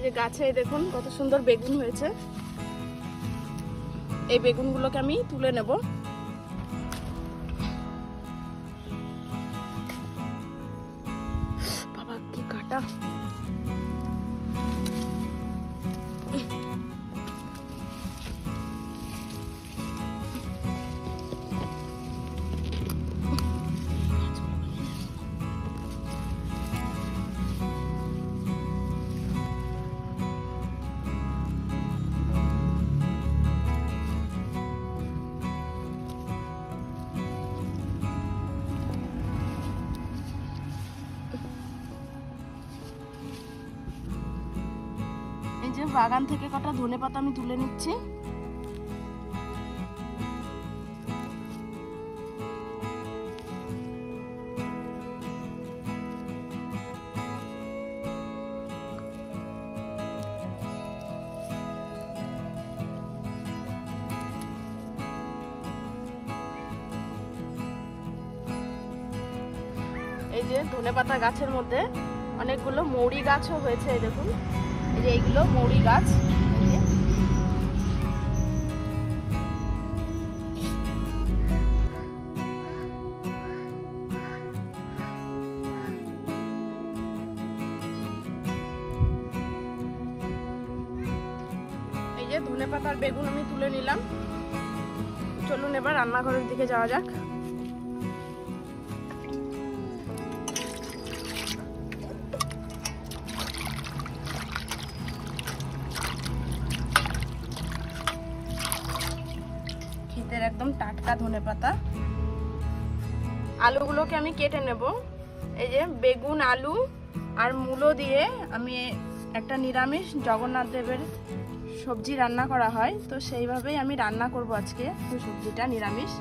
এই যে গাছে দেখুন কত সুন্দর বেগুন হয়েছে। এই বেগুনগুলোকে আমি তুলে নেব। বাবা কি কাটা! এই যে বাগান থেকে কটা ধনেপাতা আমি তুলে নিচ্ছি। এই যে ধনেপাতা গাছের মধ্যে অনেকগুলো মৌরি গাছও হয়েছে। এই দেখুন, এই যে এইগুলো মৌরি গাছ। এই যে ধনেপাতার বেগুন আমি তুলে নিলাম। চলুন এবার রান্নাঘরের দিকে যাওয়া যাক। ক্ষেতের একদম টাটকা ধনেপাতা। আলুগুলোকে আমি কেটে নেব। এই যে বেগুন, আলু আর মূলো দিয়ে আমি একটা নিরামিষ জগন্নাথ দেবের সবজি রান্না করা হয়, তো সেইভাবেই আমি রান্না করব আজকে ওই সবজিটা নিরামিষ।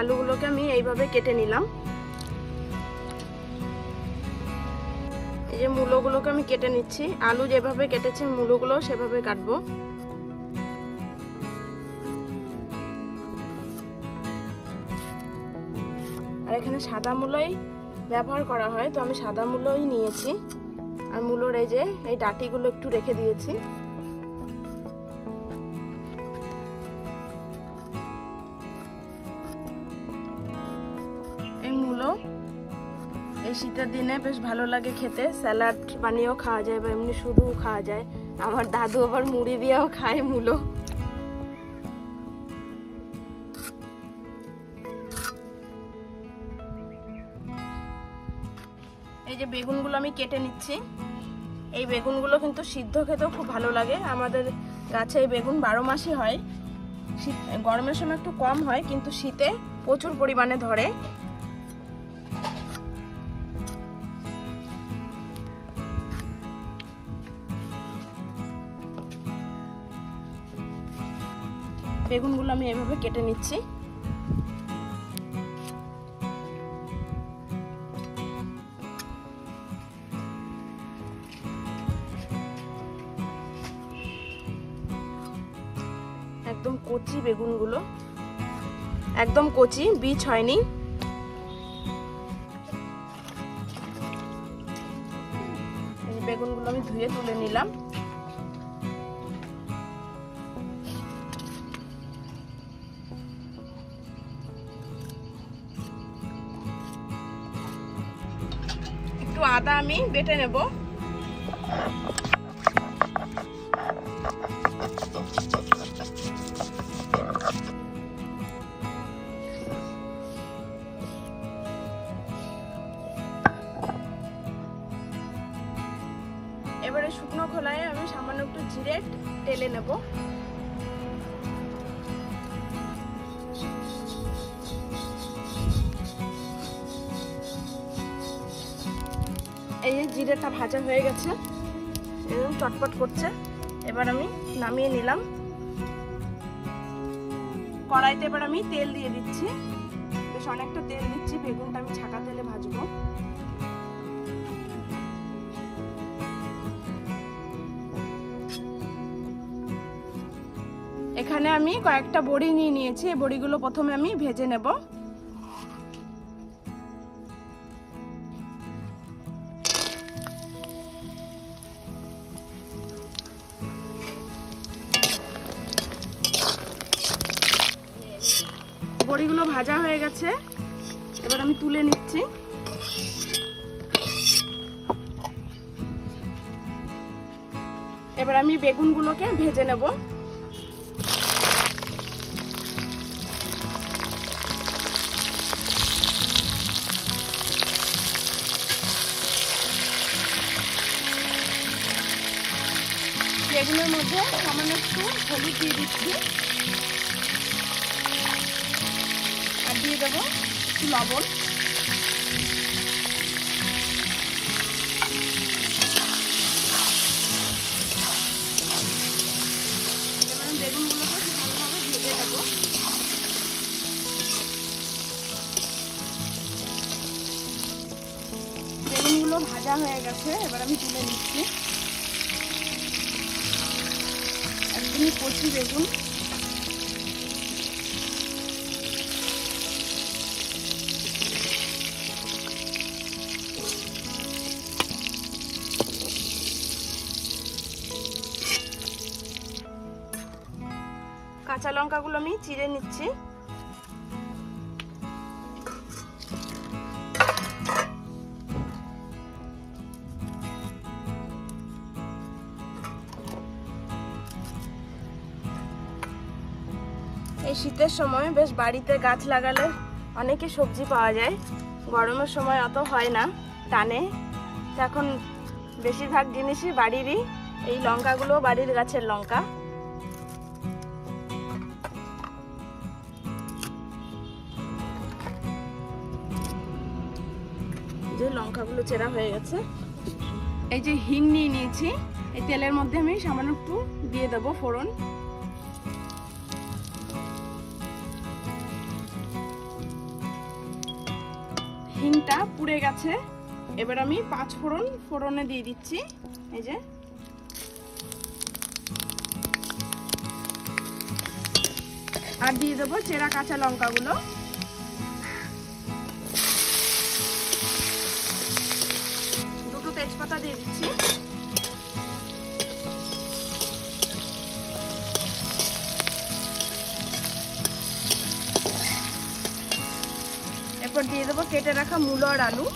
আলুগুলোকে আমি এইভাবে কেটে নিলাম। এই যে মূলোগুলোকে আমি কেটে নিচ্ছি। আলু যেভাবে কেটেছি মূলোগুলো সেভাবে কাটবো। আর এখানে সাদা মূলোই ব্যবহার করা হয়, তো আমি সাদা মূলোই নিয়েছি। আর মূলোর এই যে এই ডাঁটিগুলো একটু রেখে দিয়েছি। এই মূলো এই শীতের দিনে বেশ ভালো লাগে খেতে। স্যালাড বানিয়েও খাওয়া যায় বা এমনি শুধু খাওয়া যায়। আমার দাদু আবার মুড়ি দিয়েও খায় মূলো। এই যে বেগুনগুলো আমি কেটে নিচ্ছি। এই বেগুনগুলো কিন্তু সিদ্ধ খেতেও খুব ভালো লাগে। আমাদের গাছে এই বেগুন 12 মাসই হয়। শীত গরমের সময় একটু কম হয়, কিন্তু শীতে প্রচুর পরিমাণে ধরে। বেগুনগুলো আমি এভাবে কেটে নিচ্ছি। একদম কচি বেগুনগুলো, একদম কচি, বীজ হয়নি। এই বেগুনগুলো আমি ধুয়ে তুলে নিলাম। একটু আদা আমি বেটে নেব। এবারে শুকনো খোলায় আমি সামান্য একটু জিরে টেলে নেব। এই যে জিরেটা ভাজা হয়ে গেছে, এরকম চটপট করছে। এবার আমি নামিয়ে নিলাম। কড়াইতে এবার আমি তেল দিয়ে দিচ্ছি। বেশ অনেকটা তেল দিচ্ছি। বেগুনটা আমি ছাকা তেলে ভাজবো। এখানে আমি কয়েকটা বড়ি নিয়ে নিয়েছি। এই বড়িগুলো প্রথমে আমি ভেজে নেব। বড়িগুলো ভাজা হয়ে গেছে, এবার আমি তুলে নিচ্ছি। এবার আমি বেগুনগুলোকে ভেজে নেব। বেগুনের মধ্যে সামান্য একটু হলুদ দিয়ে দিচ্ছি, আর দিয়ে দেবো একটু লবণ। এবার বেগুনগুলোকে ভালোভাবে ভেজে নেব। বেগুনগুলো ভাজা হয়ে গেছে, এবার আমি তুলে নিচ্ছি। একদমই কচি বেগুন। কাঁচা লঙ্কাগুলো আমি চিড়ে নিচ্ছি। এই শীতের সময় বেশ বাড়িতে গাছ লাগালে অনেকই সবজি পাওয়া যায়। গরমের সময় অত হয় না, টানে। এখন বেশিরভাগ জিনিসই বাড়িরই। এই লঙ্কাগুলো বাড়ির গাছের লঙ্কা। যে লঙ্কাগুলো চেরা হয়ে গেছে। এই যে হিং নিয়ে নিয়েছি, এই তেলের মধ্যে আমি সামান্য একটু দিয়ে দেবো ফোড়ন। হিংটা পুড়ে গেছে, এবার আমি 5 ফোড়নে দিয়ে দিচ্ছি। এই যে আর দিয়ে দেবো চেরা কাঁচা লঙ্কাগুলো। দুটো তেজপাতা দিয়ে দিচ্ছি। এরপর দিয়ে দেবো কেটে রাখা মূলো আর আলু।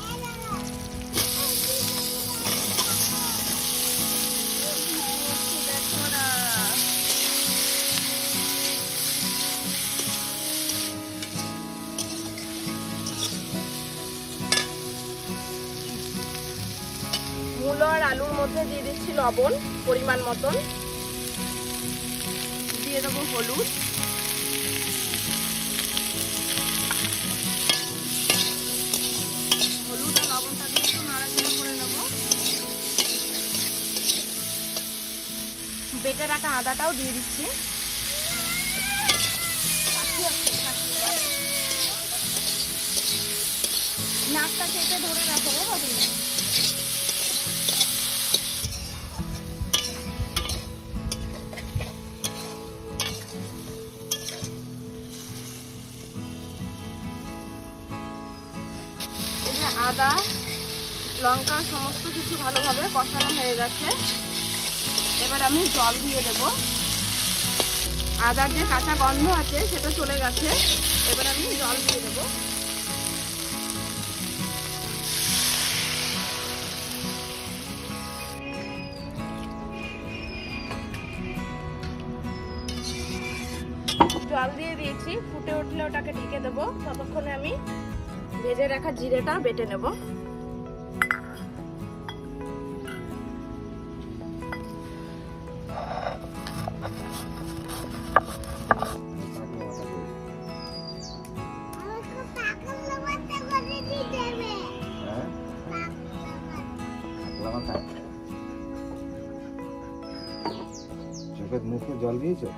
মূলো আর আলুর মধ্যে দিয়ে দিচ্ছি লবণ পরিমাণ মতন, দিয়ে দেবো হলুদ, হলুদ আর লবণটা দিয়ে একটু নাড়াচাড়া করে নেব। বেটে রাখা আদাটাও দিয়ে দিচ্ছি। নাকটা কেটে ধরে রাখো বাবু। আদা লঙ্কা সমস্ত কিছু ভালোভাবে কষানো হয়ে গেছে, এবার আমি জল দিয়ে দেব। আদার যে কাঁচা গন্ধ আছে সেটা চলে গেছে, এবার আমি জল দিয়ে দেব। জল দিয়ে দিয়েছি, ফুটে উঠলে ওটাকে ঢেকে দেবো। ততক্ষণে আমি ভেজে রাখা জিরেটা বেটে নেব। চোখের মুখে জল দিয়েছো?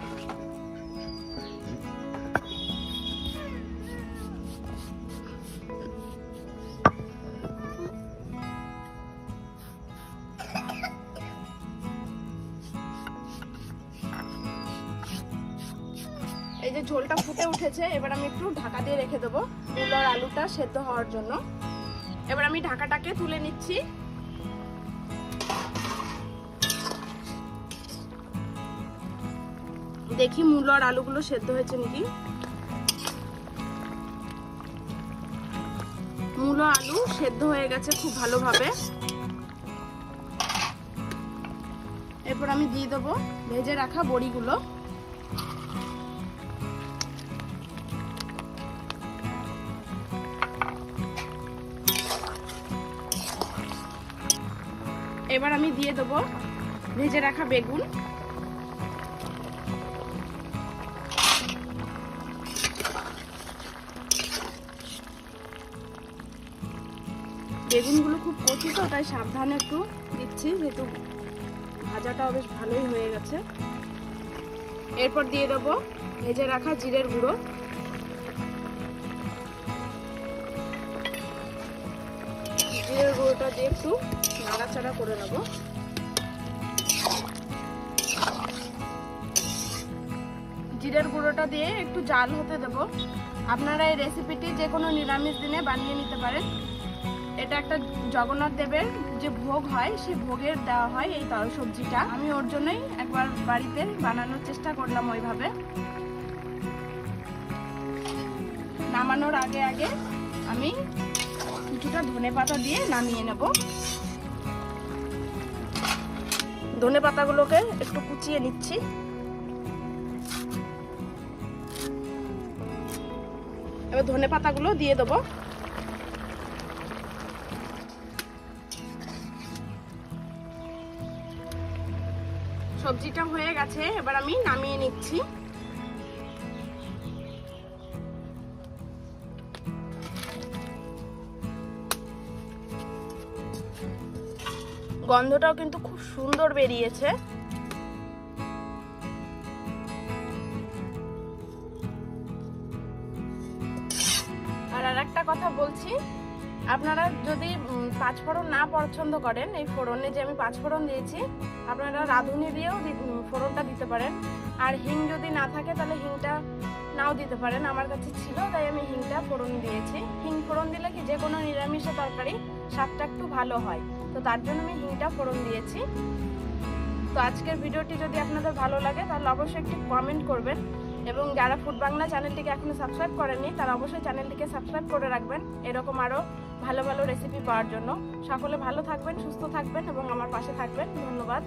যে ঝোলটা ফুটে উঠেছে, এবার আমি একটু ঢাকা দিয়ে রেখে দেবো মূলো আর আলুটা সেদ্ধ হওয়ার জন্য। এবার আমি ঢাকাটাকে তুলে নিচ্ছি। দেখি মূলো আর আলুগুলো সেদ্ধ হয়েছে নাকি। মূলো আলু সেদ্ধ হয়ে গেছে খুব ভালোভাবে। এরপর আমি দিয়ে দেবো ভেজে রাখা বড়িগুলো। এবার আমি দিয়ে দেবো ভেজে রাখা বেগুন। বেগুনগুলো খুব কচি তো, তাই সাবধানে একটু দিচ্ছি, যেহেতু ভাজাটাও বেশ ভালোই হয়ে গেছে। এরপর দিয়ে দেবো ভেজে রাখা জিরের গুঁড়ো। জিরের গুঁড়োটা দিয়ে একটু নাড়াচাড়া করে নেব। জিরের গুঁড়োটা দিয়ে একটু জাল হতে দেব। আপনারা এই রেসিপিটি যে কোনো নিরামিষ দিনে বানিয়ে নিতে পারেন। এটা একটা জগন্নাথ দেবের যে ভোগ হয়, সেই ভোগের দেওয়া হয় এই তরল সবজিটা। আমি ওর জন্যই একবার বাড়িতে বানানোর চেষ্টা করলাম ওইভাবে। নামানোর আগে আগে আমি কিছুটা ধনেপাতা দিয়ে নামিয়ে নেব। ধনেপাতাগুলোকে একটু কুচিয়ে নিচ্ছি। এবার ধনেপাতাগুলো দিয়ে দেবো। সবজিটা হয়ে গেছে, এবার আমি নামিয়ে নিচ্ছি। গন্ধটাও কিন্তু খুব সুন্দর বেরিয়েছে। আর একটা কথা বলছি, আপনারা যদি পাঁচফোড়ন না পছন্দ করেন, এই ফোড়নে যে আমি পাঁচফোড়ন দিয়েছি, আপনারা রাঁধুনি দিয়েও ফোড়নটা দিতে পারেন। আর হিং যদি না থাকে তাহলে হিংটা নাও দিতে পারেন। আমার কাছে ছিল তাই আমি হিংটা ফোড়ন দিয়েছি। হিং ফোড়ন দিলে কি যে কোনো নিরামিষে তরকারি স্বাদটা একটু ভালো হয়, তো তার জন্য আমি হিংটা ফোড়ন দিয়েছি। তো আজকের ভিডিওটি যদি আপনাদের ভালো লাগে তাহলে অবশ্যই একটি কমেন্ট করবেন, এবং যারা ফুড বাংলা চ্যানেলটিকে এখনো সাবস্ক্রাইব করেননি তারা অবশ্যই চ্যানেলটিকে সাবস্ক্রাইব করে রাখবেন, এরকম আরও ভালো ভালো রেসিপি পাওয়ার জন্য। সকলে ভালো থাকবেন, সুস্থ থাকবেন এবং আমার পাশে থাকবেন। ধন্যবাদ।